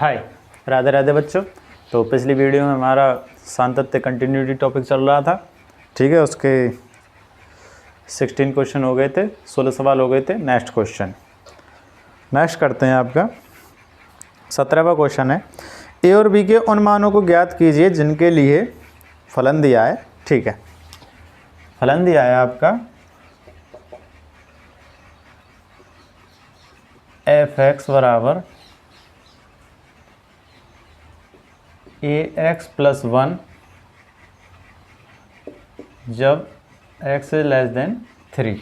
हाय, राधे राधे बच्चों। तो पिछली वीडियो में हमारा सातत्य कंटिन्यूटी टॉपिक चल रहा था, ठीक है। उसके 16 क्वेश्चन हो गए थे, 16 सवाल हो गए थे। नेक्स्ट करते हैं। आपका 17वां क्वेश्चन है, ए और बी के उन मानों को ज्ञात कीजिए जिनके लिए फलन दिया है, ठीक है। फलन दिया है आपका एफ एक्स बराबर ए एक्स प्लस 1 जब x इज लेस देन 3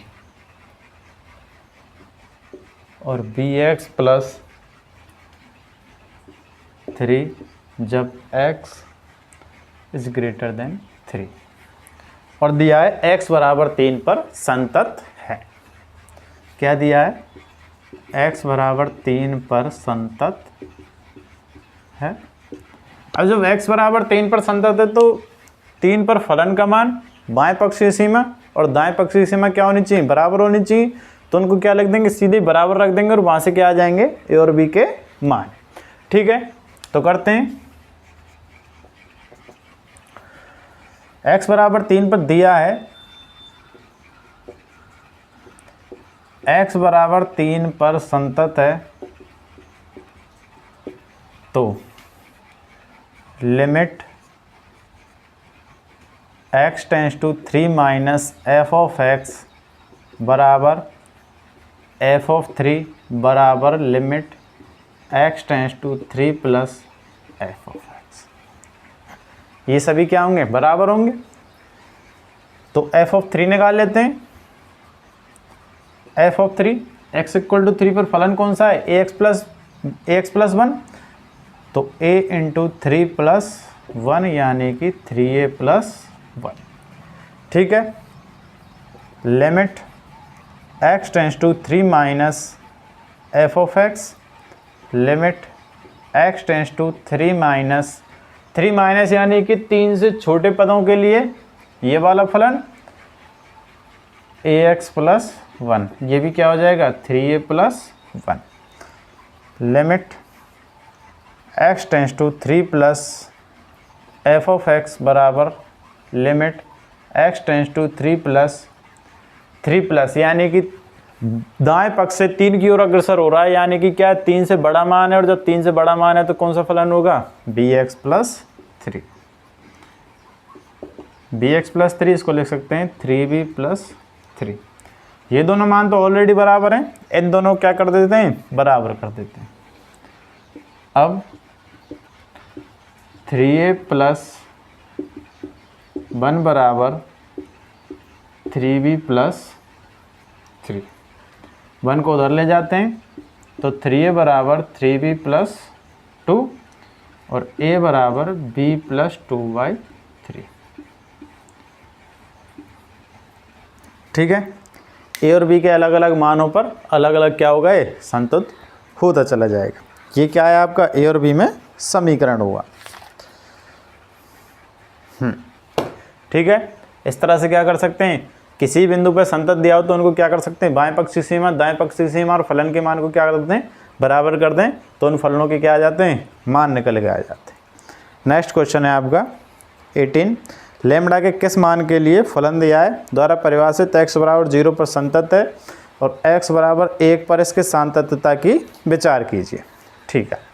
और बी एक्स प्लस 3 जब x इज ग्रेटर देन 3 और दिया है x बराबर 3 पर संतत है। क्या दिया है? x बराबर 3 पर संतत है। अब जब x बराबर 3 पर संतत है तो 3 पर फलन का मान, बाएं पक्ष की सीमा और दाएं पक्ष की सीमा क्या होनी चाहिए? बराबर होनी चाहिए। तो उनको क्या लिख देंगे? सीधे बराबर रख देंगे और वहां से क्या आ जाएंगे? ए और बी के मान, ठीक है। तो करते हैं। x बराबर 3 पर दिया है, x बराबर 3 पर संतत है, तो limit x tends to 3 minus F of x बराबर एफ ऑफ 3 बराबर limit x tends to 3 plus F of x। ये सभी क्या होंगे? बराबर होंगे। तो एफ ऑफ 3 निकाल लेते हैं। F of 3 x equal to 3 पर फलन कौन सा है? A x plus 1। तो a इंटू 3 प्लस 1 यानी कि 3a प्लस 1, ठीक है। Limit x tends to 3 minus F of x, limit x tends to 3 minus यानी कि 3 से छोटे पदों के लिए ये वाला फलन ax प्लस 1, ये भी क्या हो जाएगा? 3a plus 1। Limit x tends to 3 plus F of x बराबर limit x tends to 3 plus यानी कि दाएं पक्ष से 3 की ओर अग्रसर हो रहा है, यानी कि क्या? 3 से बड़ा मान है, और जब 3 से बड़ा मान है तो कौन सा फलन होगा? bx plus 3। bx प्लस 3 इसको लिख सकते हैं 3b प्लस 3। ये दोनों मान तो ऑलरेडी बराबर हैं, इन दोनों क्या कर देते हैं? बराबर कर देते हैं। अब 3a प्लस 1 बराबर 3b प्लस 3। 1 को उधर ले जाते हैं तो 3a बराबर 3b प्लस 2 और a बराबर b प्लस 2/3, ठीक है। ए और बी के अलग अलग मानों पर अलग अलग क्या होगा? ये संतुलित होता चला जाएगा। ये क्या है आपका? ए और बी में समीकरण हुआ, ठीक है। इस तरह से क्या कर सकते हैं? किसी बिंदु पर संतत दिया हो तो उनको क्या कर सकते हैं? बाएं पक्ष की सीमा, दाएं पक्ष की सीमा और फलन के मान को क्या कर देते हैं? बराबर कर दें, तो उन फलनों के क्या आ जाते हैं? मान निकल के आ जाते हैं। नेक्स्ट क्वेश्चन है आपका 18, लैम्बडा के किस मान के लिए फलन दिया है? द्वारा परिभाषित x बराबर 0 पर संतत है और x बराबर 1 पर इसके सातत्यता की विचार कीजिए, ठीक है।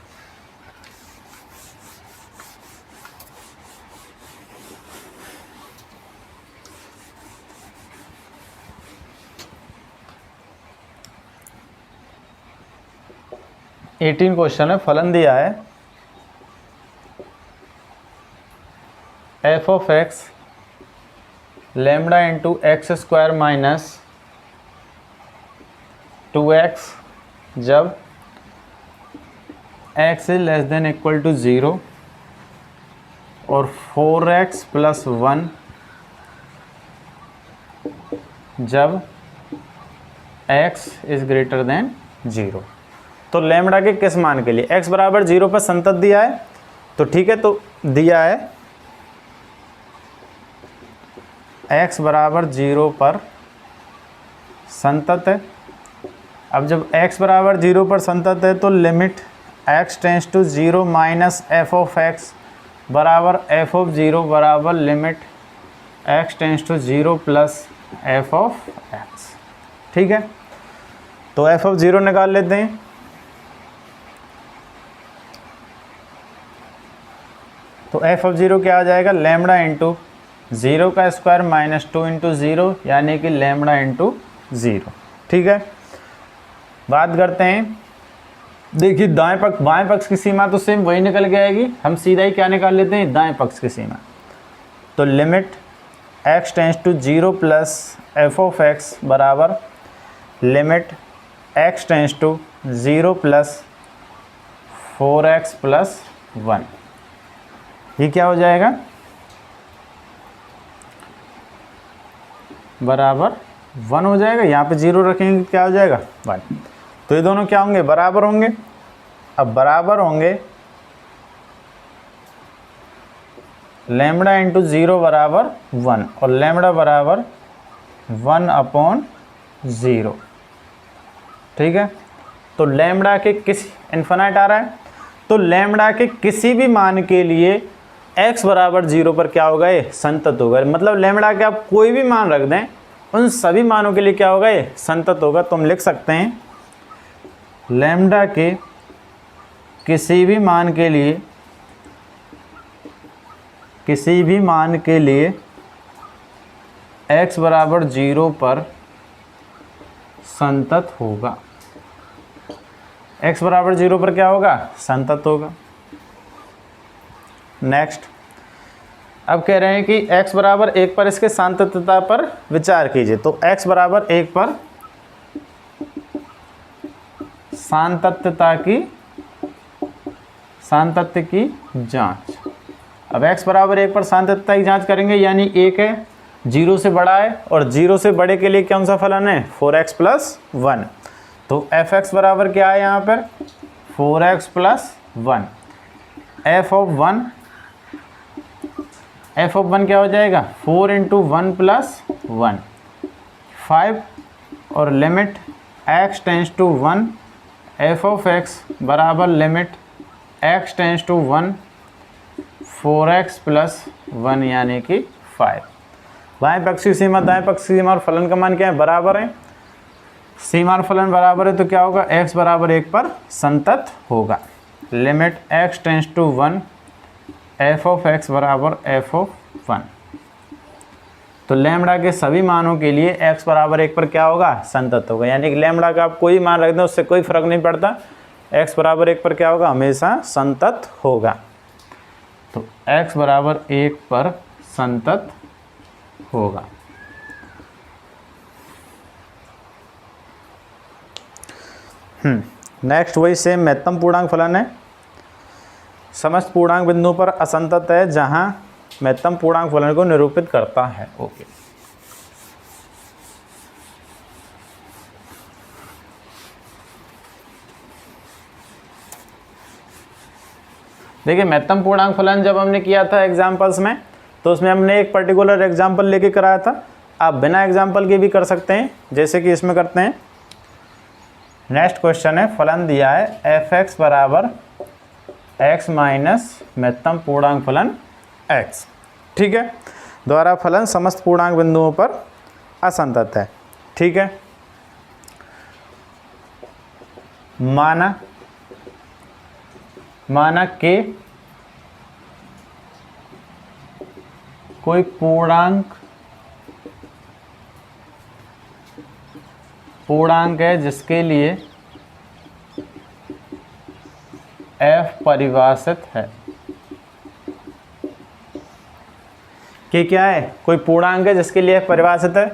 एटीन क्वेश्चन है, फलन दिया है f of x lambda into x square minus 2x जब x is less than equal to 0 और 4x प्लस 1 जब x इज ग्रेटर देन 0। तो लैम्बडा के किस मान के लिए? x बराबर 0 पर संतत दिया है, तो ठीक है। तो दिया है x बराबर 0 पर संतत है। अब जब x बराबर 0 पर संतत है तो limit x tends to 0 minus F of x बराबर एफ ऑफ 0 बराबर limit x tends to 0 plus F of x. ठीक है, तो एफ ऑफ 0 निकाल लेते हैं। तो एफ ऑफ 0 क्या आ जाएगा, लैम्बडा इंटू 0 का स्क्वायर माइनस 2 इंटू 0 यानी कि लैम्बडा इंटू 0। ठीक है, बात करते हैं, देखिए बाएं पक्ष की सीमा तो सेम वही निकल के आएगी, हम सीधा ही क्या निकाल लेते हैं, दाएं पक्ष की सीमा। तो limit x tends to 0 plus F of x बराबर limit x tends to 0 plus 4x plus 1। ये क्या हो जाएगा, बराबर 1 हो जाएगा। यहाँ पे 0 रखेंगे क्या हो जाएगा, 1। तो ये दोनों क्या होंगे, बराबर होंगे। अब बराबर होंगे लैम्बडा इंटू 0 बराबर 1 और लैम्बडा बराबर 1/0। ठीक है, तो लैम्बडा के किसी इन्फिनाइट आ रहा है, तो लैम्बडा के किसी भी मान के लिए x बराबर 0 पर क्या होगा, ये संतत होगा। मतलब लैम्बडा के आप कोई भी मान रख दें, उन सभी मानों के लिए क्या होगा, ये संतत होगा। तो हम लिख सकते हैं लैम्बडा के किसी भी मान के लिए x बराबर 0 पर संतत होगा। x बराबर 0 पर क्या होगा, संतत होगा। नेक्स्ट, अब कह रहे हैं कि x बराबर 1 पर इसके सांतत्यता पर विचार कीजिए। तो x बराबर 1 पर सांतत्य की जांच। अब x बराबर 1 पर सांतत्यता की जांच करेंगे, यानी 1 है, 0 से बड़ा है, और 0 से बड़े के लिए कौन सा फलन है, 4x प्लस 1। तो fx बराबर क्या है यहाँ पर, 4x प्लस 1। एफ ऑफ 1 क्या हो जाएगा, 4 इंटू 1 प्लस 1 5 और limit x tends to 1 f of x बराबर limit x tends to 1 4x plus 1 यानी कि 5। बाएं पक्ष की सीमा दाएं पक्ष की सीमा और फलन का मान क्या है, बराबर है। सीमा और फलन बराबर है तो क्या होगा, x बराबर 1 पर संतत होगा। Limit x tends to 1 f of x बराबर एफ ऑफ 1। तो लैम्बडा के सभी मानों के लिए x बराबर 1 पर क्या होगा, संतत होगा। यानी कि लैम्बडा का आप कोई मान रख दें उससे कोई फर्क नहीं पड़ता, x बराबर 1 पर क्या होगा, हमेशा संतत होगा। तो x बराबर 1 पर संतत होगा। नेक्स्ट वही सेम महत्तम पूर्णांक फलन है। समस्त पूर्णांक बिंदुओं पर असंतत है जहां महत्तम पूर्णांक फलन को निरूपित करता है। ओके, देखिए महत्तम पूर्णांक फलन जब हमने किया था एग्जाम्पल्स में, तो उसमें हमने एक पर्टिकुलर एग्जाम्पल लेके कराया था। आप बिना एग्जाम्पल के भी कर सकते हैं, जैसे कि इसमें करते हैं। नेक्स्ट क्वेश्चन है, फलन दिया है एफ एक्स बराबर x माइनस महत्तम पूर्णांक फलन x। ठीक है, द्वारा फलन समस्त पूर्णांक बिंदुओं पर असंतत है। ठीक है, माना कि कोई पूर्णांक है जिसके लिए f परिभाषित है। कि क्या है, कोई पूर्णांक है जिसके लिए f परिभाषित है।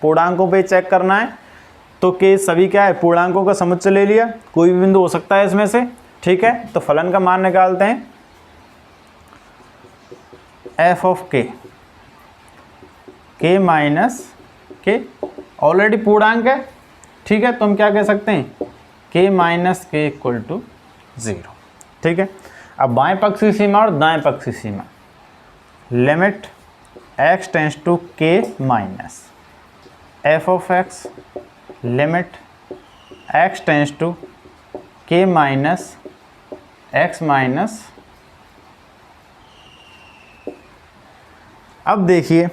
पूर्णांकों पे चेक करना है तो के सभी क्या है, पूर्णांकों का समुच्चय ले लिया, कोई भी बिंदु हो सकता है इसमें से। ठीक है, तो फलन का मान निकालते हैं f ऑफ k माइनस के, ऑलरेडी पूर्णांक है। ठीक है, तो हम क्या कह सकते हैं, k माइनस के इक्वल टू 0। ठीक है, अब बाएं पक्ष की सीमा और दाएं पक्ष की सीमा, limit x tends to k minus F of x limit x tends to k minus x minus, अब देखिए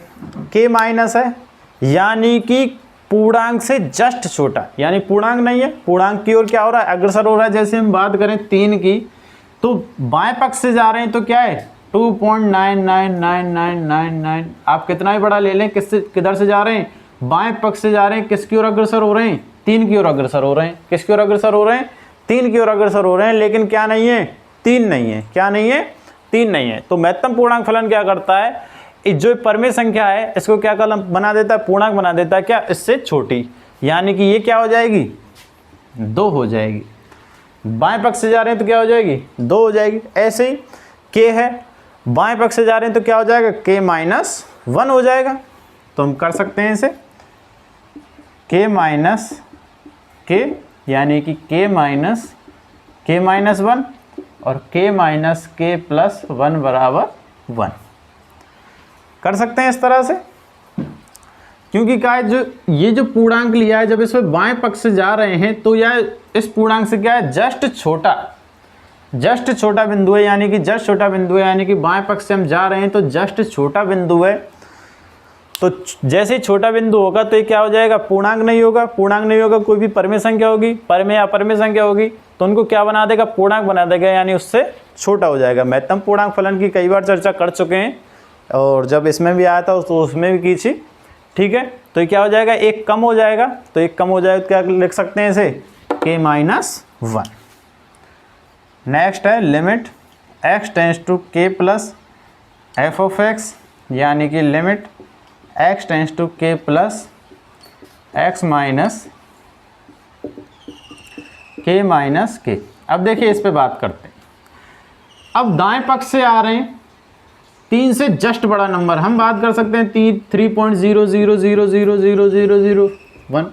k माइनस है यानी कि पूर्णांक से जस्ट छोटा, यानी पूर्णांक नहीं है, पूर्णांक की ओर क्या हो रहा है, अग्रसर हो रहा है। जैसे हम बात करें 3 की तो बाएं पक्ष से जा रहे हैं तो क्या है 2.999999, आप कितना भी बड़ा ले लें, किससे किधर से जा रहे हैं, बाएं पक्ष से जा रहे हैं, किसकी ओर अग्रसर हो रहे हैं, 3 की ओर अग्रसर हो रहे हैं। किसकी ओर अग्रसर हो रहे हैं, 3 की ओर अग्रसर हो रहे हैं, लेकिन क्या नहीं है, 3 नहीं है। क्या नहीं है, 3 नहीं है। तो महत्तम पूर्णांक फलन क्या करता है, जो परिमेय संख्या है इसको क्या कलम बना देता है, पूर्णांक बना देता है, क्या, इससे छोटी, यानी कि ये क्या हो जाएगी, 2 हो जाएगी। बाएं पक्ष से जा रहे हैं तो क्या हो जाएगी, 2 हो जाएगी। ऐसे ही k है, बाएं पक्ष से जा रहे हैं तो क्या हो जाएगा, k माइनस 1 हो जाएगा। तो हम कर सकते हैं इसे k माइनस k, यानी कि k माइनस 1 और k माइनस k प्लस 1 बराबर 1 कर सकते हैं इस तरह से। क्योंकि क्या है, जो ये जो पूर्णांक लिया है, जब इसमें बाएं पक्ष से जा रहे हैं तो यह इस पूर्णांक से क्या है, जस्ट छोटा बिंदु है, यानी कि जस्ट छोटा बिंदु है, यानी कि बाएं पक्ष से हम जा रहे हैं तो जस्ट छोटा बिंदु है। तो जैसे ही छोटा बिंदु होगा तो ये क्या हो जाएगा, पूर्णांक नहीं होगा। पूर्णांक नहीं होगा, कोई भी परिमेय संख्या होगी, परिमेय या अपरिमेय संख्या होगी तो उनको क्या बना देगा, पूर्णांक बना देगा, यानी उससे छोटा हो जाएगा। महत्तम पूर्णांक फलन की कई बार चर्चा कर चुके हैं और जब इसमें भी आया था तो उसमें भी की थी, ठीक है। तो ये क्या हो जाएगा, एक कम हो जाएगा, तो एक कम हो जाएगा तो क्या लिख सकते हैं इसे, k माइनस 1। नेक्स्ट है limit x tends to k plus F of x, यानी कि limit x tends to k plus x minus k minus k। अब देखिए इस पे बात करते हैं। अब दाएं पक्ष से आ रहे हैं, 3 से जस्ट बड़ा नंबर हम बात कर सकते हैं 3.00000001,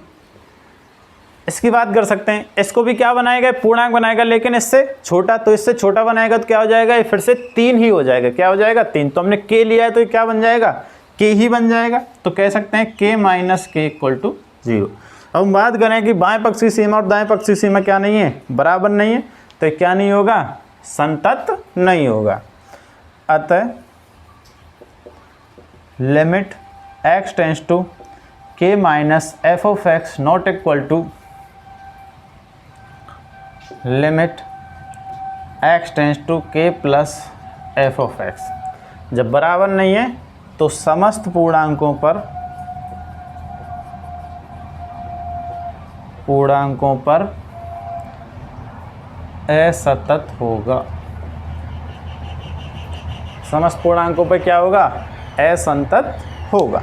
इसकी बात कर सकते हैं। इसको भी क्या बनाएगा, पूर्णांक बनाएगा, लेकिन इससे छोटा, तो इससे छोटा बनाएगा तो क्या हो जाएगा, ये फिर से 3 ही हो जाएगा। क्या हो जाएगा, 3। तो हमने k लिया है तो ये क्या बन जाएगा, k ही बन जाएगा। तो कह सकते हैं k minus k equal to 0। अब हम बात करें कि बाएं पक्ष की सीमा और दाएं पक्ष की सीमा क्या नहीं है, बराबर नहीं है, तो ये क्या नहीं होगा, संतत नहीं होगा। अतः limit x tends to k minus F of x not equal to limit x tends to k plus F of x. जब बराबर नहीं है तो समस्त पूर्णांकों पर असतत होगा। समस्त पूर्णांकों पर क्या होगा, असंतत होगा।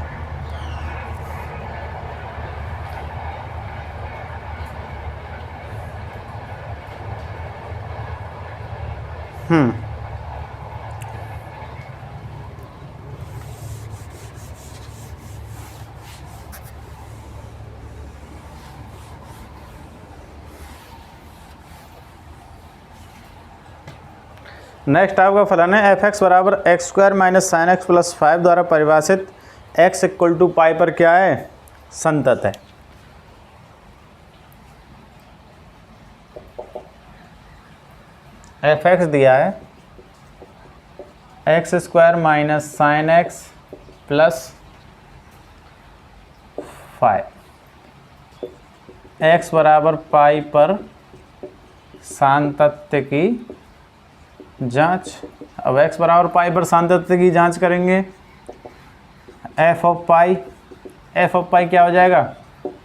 नेक्स्ट आपका फलन है एफ एक्स बराबर x square minus sine x plus 5 द्वारा परिभाषित x इक्वल टू पाई पर क्या है, संतत है। एफ एक्स दिया है x square minus sine x plus 5, x बराबर पाई पर सातत्य की जांच। अब x बराबर पाई पर सातत्य की जांच करेंगे। एफ ऑफ पाई क्या हो जाएगा,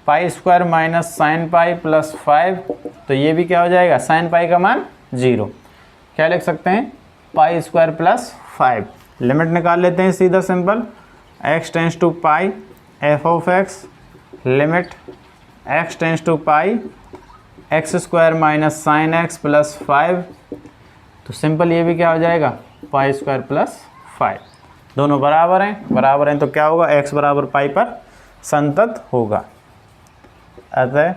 pi square minus sine pi plus 5, तो ये भी क्या हो जाएगा, साइन पाई का मान 0। क्या लिख सकते हैं, पाई स्क्वायर प्लस 5। लिमिट निकाल लेते हैं सीधा simple, x tends to pi f of x, limit x tends to pi x square minus sine x plus 5, तो सिंपल ये भी क्या हो जाएगा, पाई स्क्वायर प्लस 5। दोनों बराबर हैं तो क्या होगा, x बराबर पाई पर संतत होगा। अतः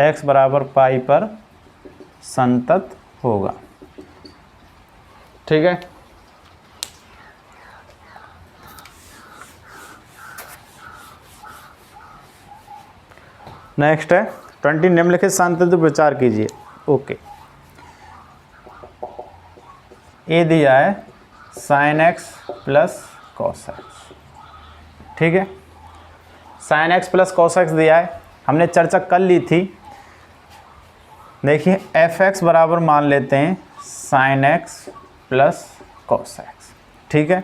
x बराबर पाई पर संतत होगा। ठीक है। नेक्स्ट है 20 निम्नलिखित सातत्य पर विचार कीजिए। ओके, ए दिया है sine x plus cos x, ठीक है, sine x plus cos x दिया है, हमने चर्चा कर ली थी। देखिए एफ एक्स बराबर मान लेते हैं sine x plus cos x, ठीक है,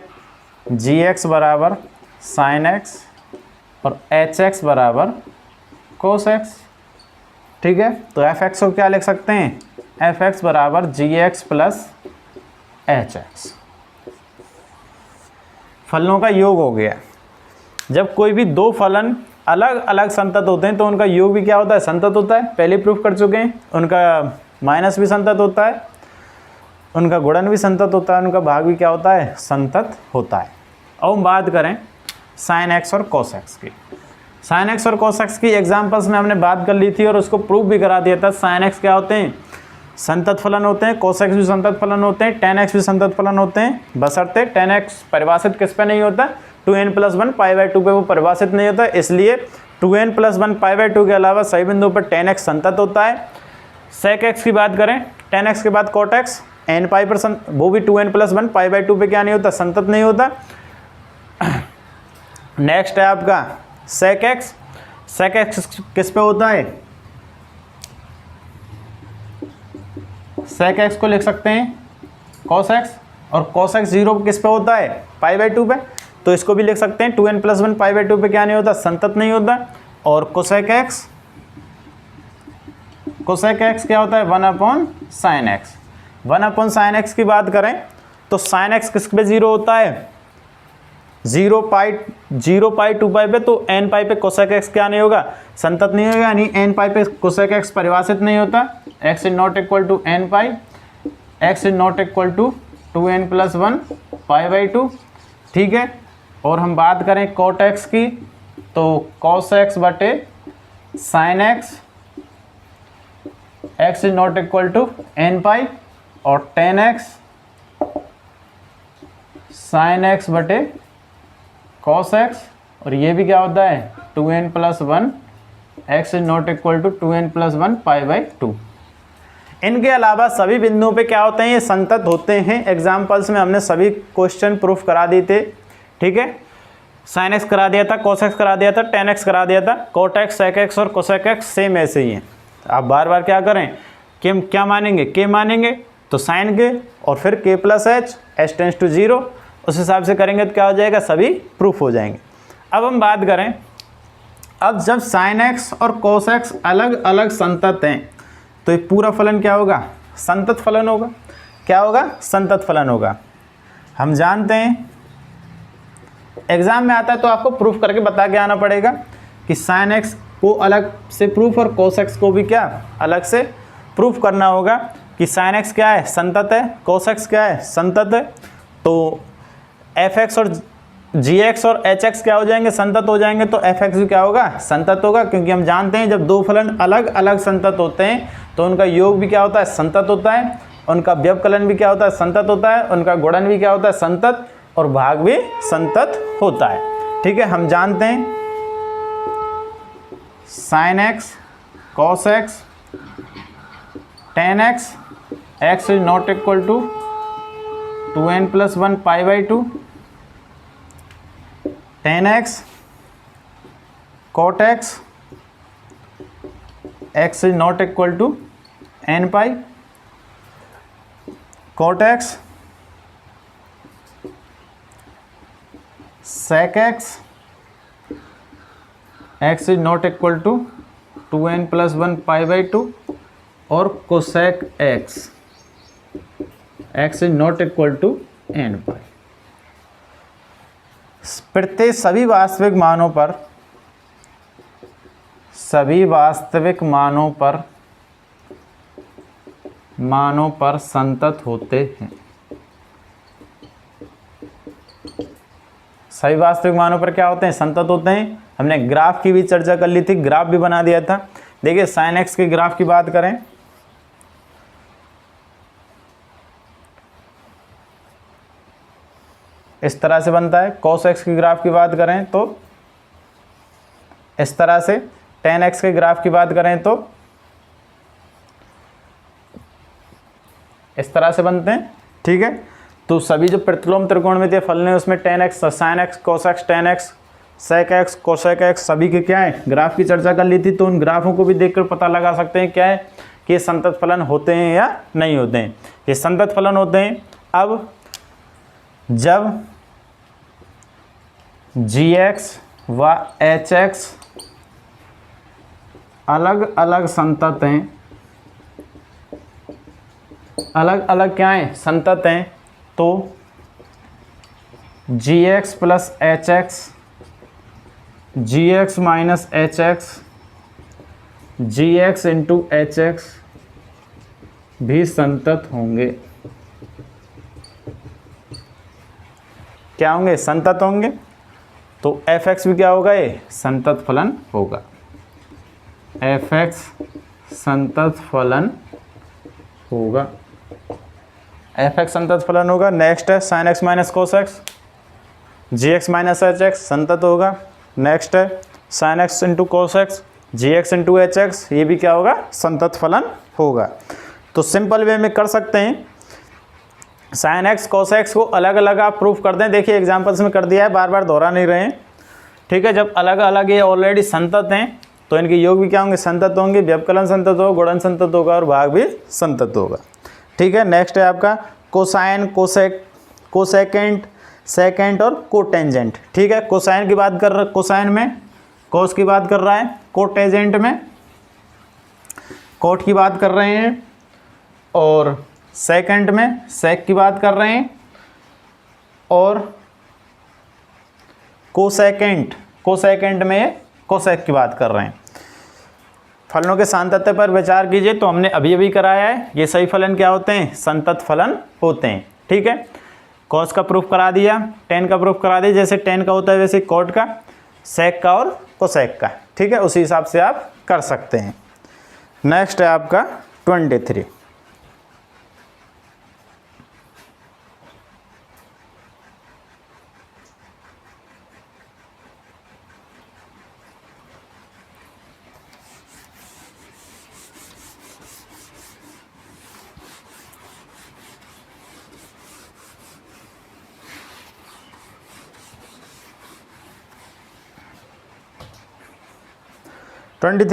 जी एक्स बराबर साइन एक्स और एच एक्स बराबर कोस एक्स, ठीक है। तो एफ एक्स को क्या लिख सकते हैं, एफ एक्स बराबर जी एक्स प्लस एच एक्स, फलनों का योग हो गया। जब कोई भी दो फलन अलग अलग संतत होते हैं तो उनका योग भी क्या होता है, संतत होता है, पहले प्रूफ कर चुके हैं। उनका माइनस भी संतत होता है, उनका गुणन भी संतत होता है, उनका भाग भी क्या होता है, संतत होता है। अब हम बात करें साइन एक्स और कॉस एक्स की। साइन एक्स और कॉस एक्स की एग्जाम्पल्स में हमने बात कर ली थी और उसको प्रूफ भी करा दिया था। साइन एक्स क्या होते हैं, संतत फलन होते हैं, कॉस एक्स भी संतत फलन होते हैं, टेन एक्स भी संतत फलन होते हैं, बशर्ते टेन एक्स परिभाषित किस पे नहीं होता, 2n+1 π/2 पे वो परिभाषित नहीं होता, इसलिए 2n+1 π/2 के अलावा सही बिंदु पर tan x संतत होता है। sec x की बात करें, tan x के बाद cot x n पाई पर वो भी 2n+1 π/2 पे क्या नहीं होता, संतत नहीं होता। नेक्स्ट है आपका sec x, sec x किस पे होता है, sec x को लिख सकते हैं cos x, और cos x 0 किस पे होता है, π/2 पे, तो इसको भी लिख सकते हैं 2n+1 π/2 पे क्या नहीं होता, संतत नहीं होता। और कोसेक एक्स, कोसेक एक्स क्या होता है, 1/sin x, 1/sin x की बात करें तो sin x किस पे 0 होता है, 0 पाई 2 पाई पे, तो n पाई पे कोसेक एक्स क्या नहीं होगा, संतत नहीं होगा, यानी n पाई पे कोसेक एक्स परिभाषित नहीं होता। x is not equal to n pi, x is not equal to 2n+1 π/2, ठीक है। और हम बात करें cot x की तो cos x बटे sin x, x is not equal to n pi, और tan x sin x बटे cos x, और ये भी क्या होता है 2n+1, x is not equal to 2n+1 π/2। इनके अलावा सभी बिंदुओं पे क्या होते हैं, ये संतत होते हैं। एग्जाम्पल्स में हमने सभी क्वेश्चन प्रूफ करा दिए थे, ठीक है। साइन एक्स करा दिया था, कोस एक्स करा दिया था, टेन एक्स करा दिया था, कोट एक्स, सेक एक्स और कोसेक एक्स सेम ऐसे ही हैं। आप बार बार क्या करें, के क्या मानेंगे, के मानेंगे तो साइन के, और फिर k plus h, h tends to 0, उस हिसाब से करेंगे तो क्या हो जाएगा, सभी प्रूफ हो जाएंगे। अब हम बात करें, अब जब साइन एक्स और कोस एक्स अलग अलग संतत हैं तो ये पूरा फलन क्या होगा, संतत फलन होगा। क्या होगा, संतत फलन होगा। हम जानते हैं एग्जाम में आता है तो आपको प्रूफ करके बता के आना पड़ेगा कि साइन एक्स को अलग से प्रूफ और कोस एक्स को भी क्या अलग से प्रूफ करना होगा कि साइन एक्स क्या है, संतत है, कोस एक्स क्या है, संतत है। तो एफ एक्स और जी एक्स और एच एक्स क्या हो जाएंगे, संतत हो जाएंगे, तो एफ एक्स भी क्या होगा, संतत होगा, क्योंकि हम जानते हैं जब दो फलन अलग अलग संतत होते हैं तो उनका योग भी क्या होता है, संतत होता है, उनका व्यवकलन भी क्या होता है, संतत होता है, उनका गुणन भी क्या होता है, संतत, और भाग भी संतत होता है, ठीक है। हम जानते हैं sine X, cos X, tan X, X is not equal to 2n+1 π/2, tan X, cot X, X is not equal to n pi, cot X, sec x, x is not equal to 2n+1 π/2, और cosec x, x is not equal to n pi. प्रत्येक सभी वास्तविक मानों पर संतत होते हैं। सभी वास्तविक मानों पर क्या होते हैं, संतत होते हैं। हमने ग्राफ की भी चर्चा कर ली थी, ग्राफ भी बना दिया था। देखिए साइन एक्स के ग्राफ की बात करें, इस तरह से बनता है। कॉस एक्स की ग्राफ की बात करें तो इस तरह से, टेन एक्स के ग्राफ की बात करें तो इस तरह से बनते हैं, ठीक है। तो सभी जो प्रतिलोम त्रिकोणमितीय फलन है उसमें tan x sin x cos x tan x sec x cosec x सभी के क्या है ग्राफ की चर्चा कर ली थी। तो उन ग्राफों को भी देखकर पता लगा सकते हैं क्या है कि ये संतत फलन होते हैं या नहीं होते हैं। ये संतत फलन होते हैं। अब जब gx व hx अलग अलग संतत हैं, अलग अलग क्या हैं संतत हैं, तो gx plus hx gx minus hx gx into hx भी संतत होंगे। क्या होंगे? संतत होंगे। तो fx भी क्या होगा? ये संतत फलन होगा। fx संतत फलन होगा। fx संतत फलन होगा। नेक्स्ट है sin x minus cos x gx minus H x संतत होगा। नेक्स्ट है sin x into cos x gx into H x, ये भी क्या होगा? संतत फलन होगा। तो सिंपल वे में कर सकते हैं। sin x cos x को अलग अलग आप प्रूफ कर दें। देखिए एग्जाम्पल्स में कर दिया है, बार बार दोहरा नहीं रहे हैं। ठीक है, जब अलग अलग ये ऑलरेडी संतत हैं तो इनके योग भी क्या होंगे? संतत होंगे। व्यवकलन संतत होगा, गुणन संतत होगा और भाग भी संतत होगा। ठीक है, नेक्स्ट है आपका कोसाइन, कोसेकेंट, सेकेंट और कोटेंजेंट। ठीक है, कोसाइन की बात कर रहा, कोसाइन में कोस की बात कर रहा है, कोटेंजेंट में कोट की बात कर रहे हैं और सेकेंड में सेक की बात कर रहे हैं और कोसेकेंट में कोसेक की बात कर रहे हैं। फलनों के सान्तत्य पर विचार कीजिए। तो हमने अभी अभी कराया है, ये सही फलन क्या होते हैं? संतत फलन होते हैं। ठीक है, कॉस का प्रूफ करा दिया, टेन का प्रूफ करा दिया। जैसे टेन का होता है वैसे कॉट का, सेक का और कोसेक का। ठीक है, उसी हिसाब से आप कर सकते हैं। नेक्स्ट है आपका 23।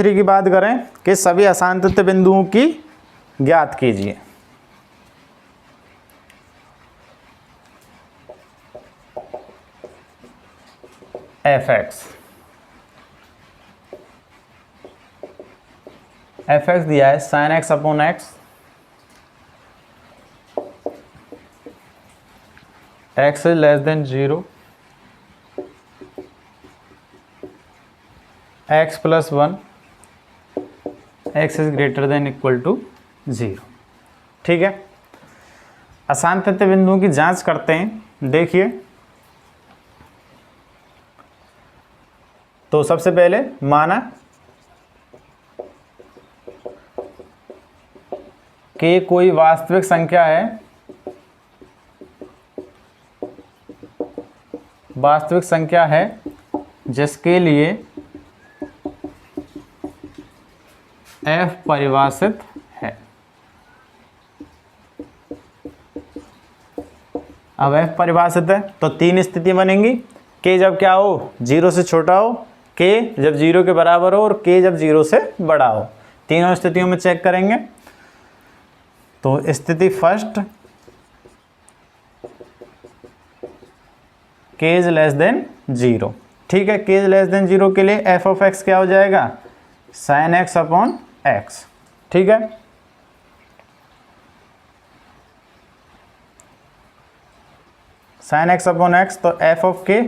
की बात करें कि सभी असांतत्य बिंदुओं की ज्ञात कीजिए। fx दिया है sin x upon x, x is less than 0, x plus 1, x is greater than equal to 0। ठीक है, असांतत्य बिंदुओं की जांच करते हैं। देखिए, तो सबसे पहले माना कि कोई वास्तविक संख्या है, वास्तविक संख्या है जिसके लिए f परिभाषित है। अब f परिभाषित है तो तीन स्थिति बनेंगी। k जब क्या हो? 0 से छोटा हो, k जब 0 के बराबर हो और k जब 0 से बड़ा हो। तीनों स्थितियों में चेक करेंगे। तो स्थिति first, k is less than 0। ठीक है, k इज लेस देन 0 के लिए f ऑफ x क्या हो जाएगा? sin x upon x। ठीक है, sin x अपॉन x, तो f of k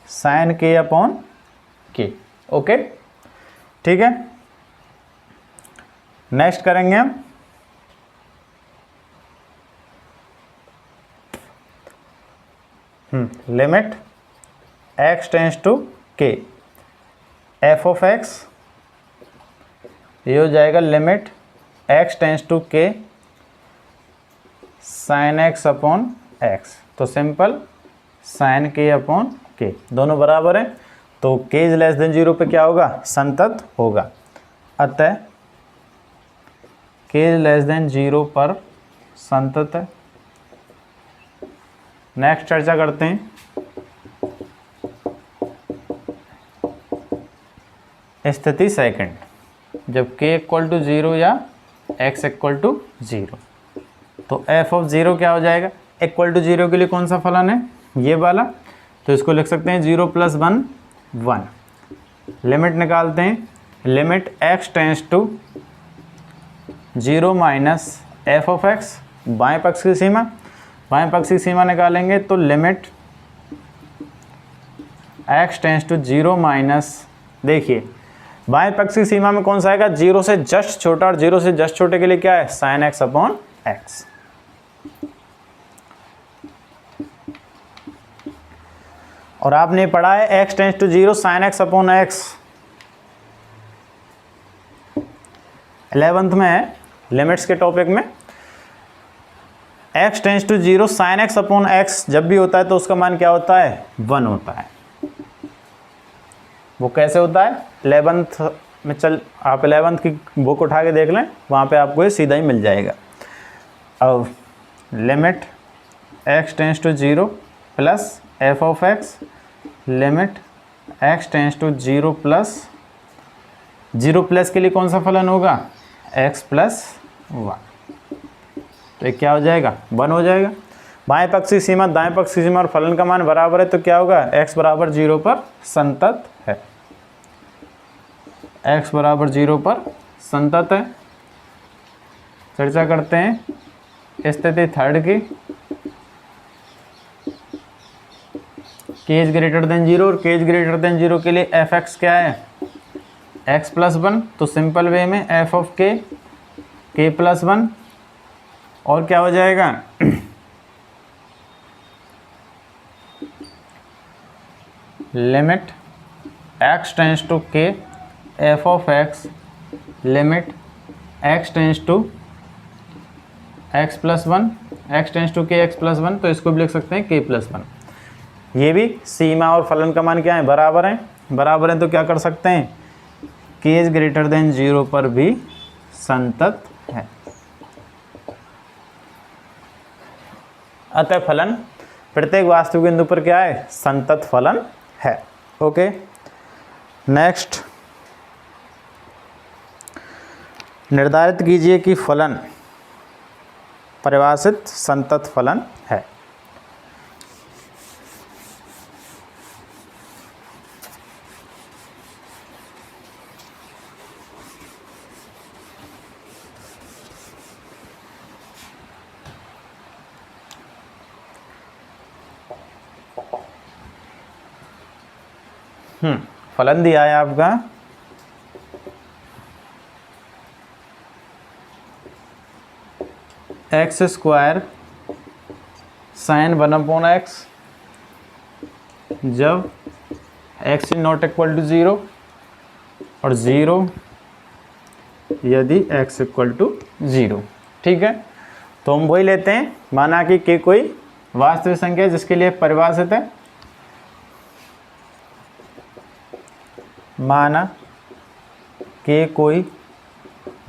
sin k upon k। Okay, ठीक है। नेक्स्ट करेंगे हम limit x tends to k, f of x ये हो जाएगा limit x tends to k sin x upon x। तो simple sin k upon k, दोनों बराबर हैं। तो k इज लेस देन 0 पे क्या होगा? संतत होगा। अतः k इज लेस देन 0 पर संतत है। नेक्स्ट चर्चा करते हैं स्थिति सेकंड, जब k इक्वल टू 0 या x इक्वल टू 0, तो f ऑफ 0 क्या हो जाएगा? इक्वल टू 0 के लिए कौन सा फलन है? ये वाला, तो इसको लिख सकते हैं 0 + 1 1। लिमिट निकालते हैं, limit x tends to 0 minus f of x, बाएं पक्ष की सीमा, बाएं पक्ष की सीमा निकालेंगे तो limit x tends to 0 minus, देखिए बाएं पक्ष की सीमा में कौन सा आएगा? 0 से जस्ट छोटा, और 0 से जस्ट छोटे के लिए क्या है? sin x upon x। और आपने पढ़ा है x tends to 0 sin x upon x, 11th में है लिमिट्स के टॉपिक में। x tends to 0 sin x upon x जब भी होता है तो उसका मान क्या होता है? 1 होता है। वो कैसे होता है? 11th में आप 11th की बुक उठा के देख लें, वहाँ पे आपको ये सीधा ही मिल जाएगा। अब limit x tends to 0 plus f of x, limit x tends to 0 plus 0 plus के लिए कौन सा फलन होगा? x प्लस 1, तो ये क्या हो जाएगा? 1 हो जाएगा। बाएं पक्ष की सीमा, दाएं पक्ष की सीमा और फलन का मान बराबर है, तो क्या होगा? x बराबर 0 पर संतत है, x बराबर 0 पर संतत है। चर्चा करते हैं स्थिति थर्ड की, k इज ग्रेटर देन 0 और k इज ग्रेटर देन 0 के लिए f(x) क्या है? x प्लस 1, तो सिंपल वे में f ऑफ k प्लस 1, और क्या हो जाएगा? Limit x tends to k f of x, limit x tends to x plus 1, x tends to k x plus 1, तो इसको भी लिख सकते हैं k प्लस 1। ये भी सीमा और फलन का मान क्या है? बराबर है। बराबर है तो क्या कर सकते हैं? k इज ग्रेटर देन 0 पर भी संतत है। अतः फलन प्रत्येक वास्तविक बिंदु पर क्या है? संतत फलन है। ओके, नेक्स्ट, निर्धारित कीजिए कि फलन परिभाषित संतत फलन है। फलन दिया है आपका x स्क्वायर साइन 1/x जब x is not equal to 0 और 0 यदि x इक्वल टू 0। ठीक है, तो हम वही लेते हैं, माना कि k कोई वास्तविक संख्या है जिसके लिए परिभाषित है, माना कि कोई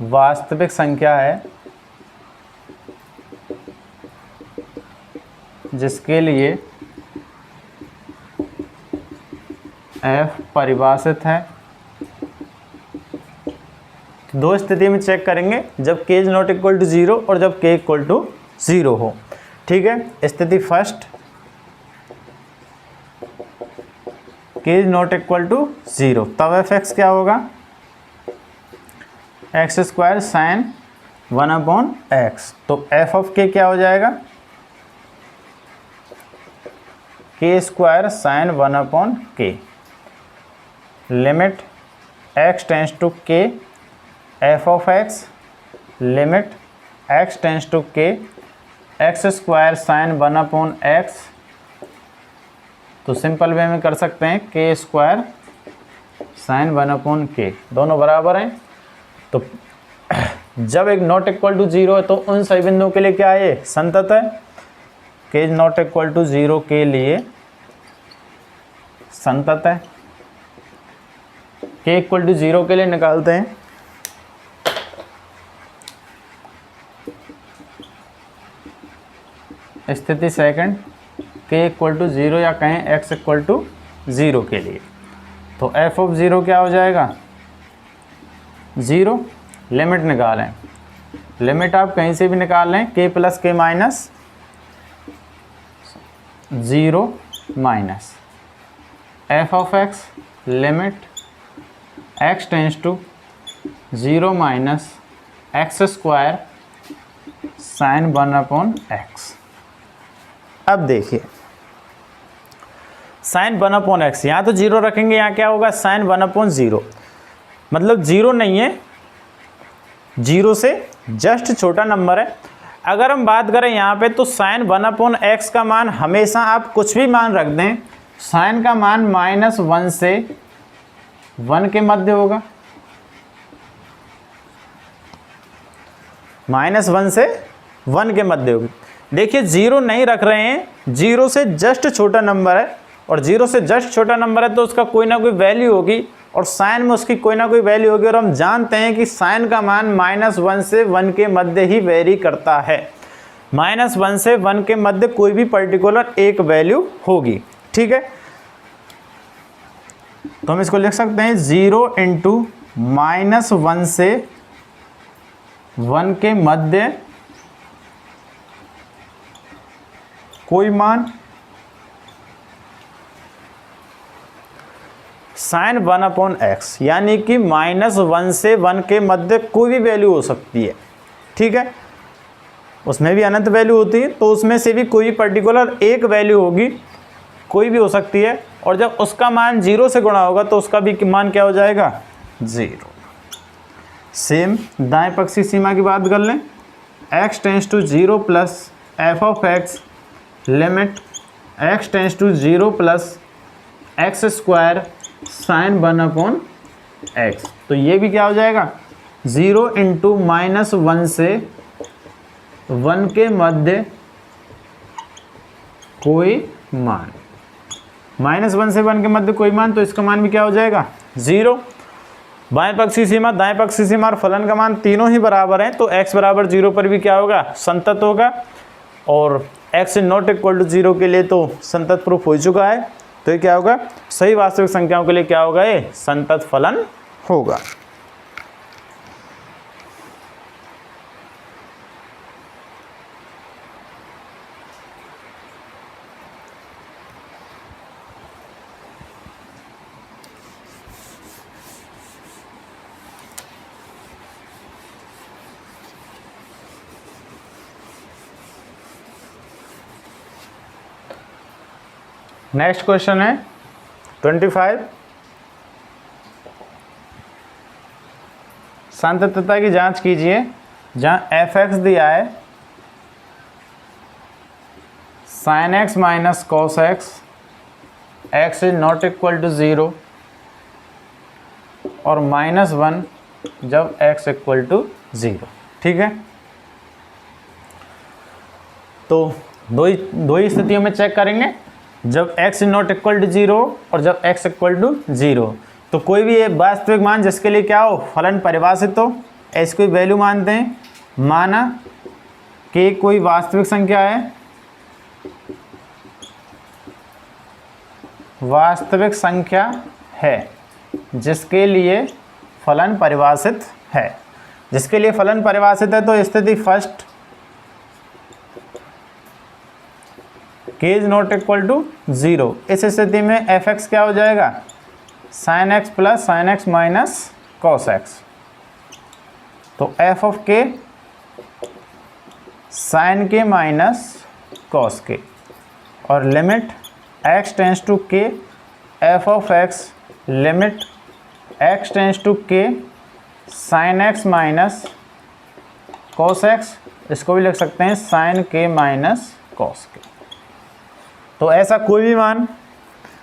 वास्तविक संख्या है जिसके लिए f परिभाषित है। दो स्थिति में चेक करेंगे, जब k is not equal to 0 और जब k इक्वल टू 0 हो। ठीक है, स्थिति first, k is not equal to 0, तब f(x) क्या होगा? x स्क्वायर साइन 1/x, तो f ऑफ k क्या हो जाएगा? k square sine 1/k, limit x tends to k f of x, limit x tends to k x square sine 1/x, तो simple way में कर सकते हैं k स्क्वायर साइन 1/k, दोनों बराबर हैं। तो जब एक नॉट इक्वल टू 0 है तो उन सभी बिंदुओं के लिए क्या है? संतत है। k is not equal to 0 के लिए संतत है। k इक्वल टू 0 के लिए निकालते हैं, स्थिति सेकंड, के इक्वल टू 0 या कहें एक्स इक्वल टू 0 के लिए। तो एफ ऑफ 0 क्या हो जाएगा 0। लिमिट निकालें, लिमिट आप कहीं से भी निकाल लें, k plus k minus 0 minus F of x limit x tends to 0 minus x square sine 1/x। अब देखिए साइन 1/x, यहाँ तो 0 रखेंगे, यहाँ क्या होगा साइन 1/0, मतलब 0 नहीं है, 0 से जस्ट छोटा नंबर है। अगर हम बात करें यहाँ पे तो साइन 1/x का मान हमेशा आप कुछ भी मान रख दें, साइन का मान -1 से 1 के मध्य होगा, -1 से 1 के मध्य होगी। देखिए 0 नहीं रख रहे हैं, 0 से जस्ट छोटा नंबर है, और 0 से जस्ट छोटा नंबर है तो उसका कोई ना कोई वैल्यू होगी, और साइन में उसकी कोई ना कोई वैल्यू होगी, और हम जानते हैं कि साइन का मान -1 से 1 के मध्य ही वेरी करता है। -1 से 1 के मध्य कोई भी पर्टिकुलर एक वैल्यू होगी, ठीक है। तो हम इसको लिख सकते हैं 0 इंटू -1 से 1 के मध्य कोई मान साइन 1/x, यानी कि -1 से 1 के मध्य कोई भी वैल्यू हो सकती है, ठीक है। उसमें भी अनंत वैल्यू होती है, तो उसमें से भी कोई पर्टिकुलर एक वैल्यू होगी, कोई भी हो सकती है, और जब उसका मान 0 से गुणा होगा तो उसका भी मान क्या हो जाएगा 0। सेम दाएं पक्ष की सीमा की बात कर लें, x tends to 0 plus F of x limit x tends to 0 plus x square sine 1/x। तो ये भी क्या हो जाएगा 0 इंटू -1 से 1 के मध्य कोई मान, -1 से 1 के मध्य कोई मान, तो इसका मान भी क्या हो जाएगा 0। बाएं पक्ष की सीमा, दाएं पक्ष की सीमा और फलन का मान तीनों ही बराबर हैं, तो x बराबर 0 पर भी क्या होगा संतत होगा, और x नॉट इक्वल टू 0 के लिए तो संतत प्रूफ हो चुका है। तो ये क्या होगा सही वास्तविक संख्याओं के लिए क्या होगा ये संतत फलन होगा। नेक्स्ट क्वेश्चन है 25, संततता की जांच कीजिए। जहाँ f(x) दिया है sin x minus cos x, x is not equal to 0, और -1 जब x इक्वल टू 0, ठीक है। तो दो ही स्थितियों में चेक करेंगे, जब x नॉट इक्वल टू 0 और जब x इक्वल टू 0। तो कोई भी एक वास्तविक मान जिसके लिए क्या हो फलन परिभाषित हो, ऐसी कोई वैल्यू मानते हैं, माना कि कोई वास्तविक संख्या है, वास्तविक संख्या है जिसके लिए फलन परिभाषित है, जिसके लिए फलन परिभाषित है, तो स्थिति first k is not equal to 0। इस स्थिति में f(x) क्या हो जाएगा sin x plus sin x minus cos x। तो f of k sin k minus cos k, और limit x tends to k f of x limit x tends to k sin x minus cos x। इसको भी लिख सकते हैं sin k minus cos k। तो ऐसा कोई भी मान,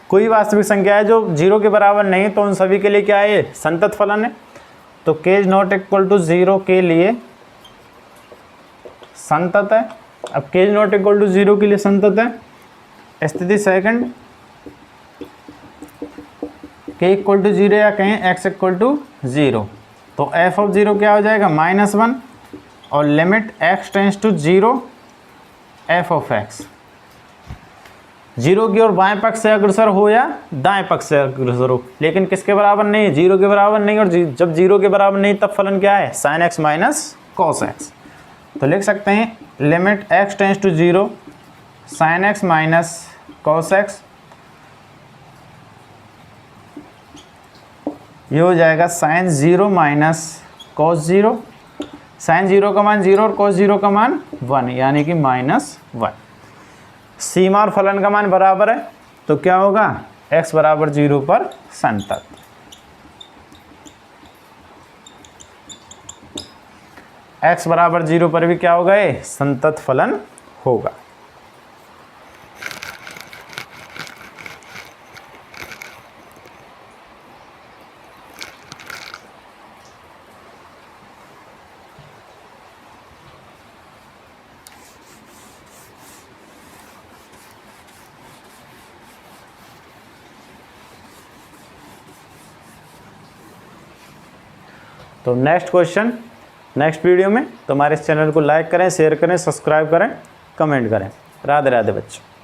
कोई वास्तविक संख्या है जो 0 के बराबर नहीं, तो उन सभी के लिए क्या है संतत फलन है। तो k is not equal to 0 के लिए संतत है। अब k is not equal to 0 के लिए संतत है। स्थिति सेकंड, k इक्वल टू 0 या कहें x इक्वल टू 0, तो f ऑफ 0 क्या हो जाएगा -1, और limit x tends to 0 f of x। Zero की ओर बाएं पक्ष से अग्रसर हो या दाएं पक्ष से अग्रसर हो, लेकिन किसके बराबर नहीं, जीरो के बराबर नहीं। और जब जीरो के बराबर नहीं तब फलन क्या है, sine x minus cos x. तो लिख सकते हैं limit x tends to zero sine x minus cos x, ये हो जाएगा sine zero minus cos zero. Sine zero का मान जीरो और कॉस जीरो का मान 1, यानी कि -1। सीमा और फलन का मान बराबर है, तो क्या होगा, x बराबर 0 पर संतत। x बराबर 0 पर भी क्या होगा, ये संतत फलन होगा। तो नेक्स्ट क्वेश्चन नेक्स्ट वीडियो में। तो हमारे इस चैनल को लाइक करें, शेयर करें, सब्सक्राइब करें, कमेंट करें। राधे राधे बच्चों।